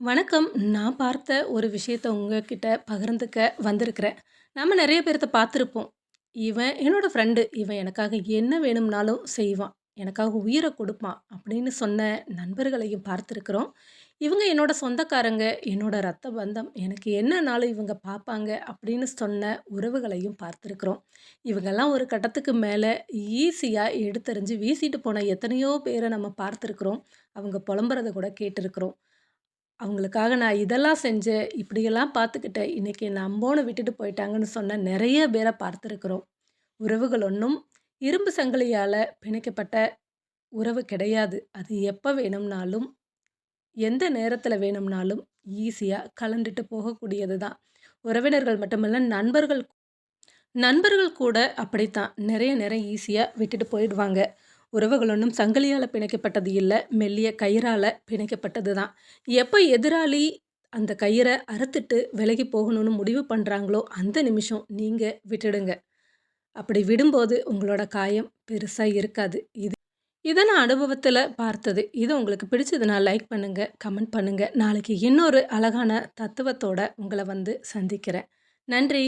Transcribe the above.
வணக்கம். நான் பார்த்த ஒரு விஷயத்த உங்ககிட்ட பகிர்ந்துக்க வந்திருக்கிறேன். நம்ம நெறைய பேர்த்த பார்த்துருப்போம். இவன் என்னோட ஃப்ரெண்டு. இவன் எனக்காக என்ன வேணும்னாலும் செய்வான். எனக்காக உயிர குடுப்பான். அப்படின்னு சொன்ன நண்பர்களையும் பார்த்துருக்கிறோம். இவங்க என்னோட சொந்தக்காரங்க, என்னோட ரத்த பந்தம். எனக்கு என்னனாலும் இவங்க பார்ப்பாங்க அப்படின்னு சொன்ன உறவுகளையும் பார்த்துருக்கிறோம். இவங்கெல்லாம் ஒரு கட்டத்துக்கு மேல ஈஸியா எடுத்தெறிஞ்சு வீசிட்டு போன எத்தனையோ பேர நம்ம பார்த்துருக்கிறோம். அவங்க புலம்புறத கூட கேட்டுருக்கிறோம். அவங்களுக்காக நான் இதெல்லாம் செஞ்சேன், இப்படியெல்லாம் பார்த்துக்கிட்டேன். இன்னைக்கு என்ன அம்போன்னு விட்டுட்டு போயிட்டாங்கன்னு சொன்ன நெறைய பேர பார்த்துருக்கிறோம். உறவுகள் ஒண்ணும் இரும்பு சங்கிலியால பிணைக்கப்பட்ட உறவு கிடையாது. அது எப்ப வேணும்னாலும், எந்த நேரத்தில வேணும்னாலும் ஈஸியா கழண்டுட்டு போகக்கூடியது தான். உறவினர்கள் மட்டுமல்ல, நண்பர்கள் நண்பர்கள் கூட அப்படித்தான். நெறைய நேரம் ஈஸியா விட்டுட்டு போயிடுவாங்க. உறவுகள் ஒண்ணும் சங்கிலியால பிணைக்கப்பட்டது இல்ல. மெல்லிய கயிறால பிணைக்கப்பட்டது தான். எப்ப எதிராளி அந்த கயிற அறுத்துட்டு விலகி போகணும்னு முடிவு பண்றாங்களோ, அந்த நிமிஷம் நீங்க விட்டுடுங்க. அப்படி விடும்போது உங்களோட காயம் பெருசா இருக்காது. இத நான் அனுபவத்தில பார்த்தது. இது உங்களுக்கு பிடிச்சதுன்னா லைக் பண்ணுங்க, கமெண்ட் பண்ணுங்க. நாளைக்கு இன்னொரு அழகான தத்துவத்தோட உங்கள வந்து சந்திக்கிறேன். நன்றி.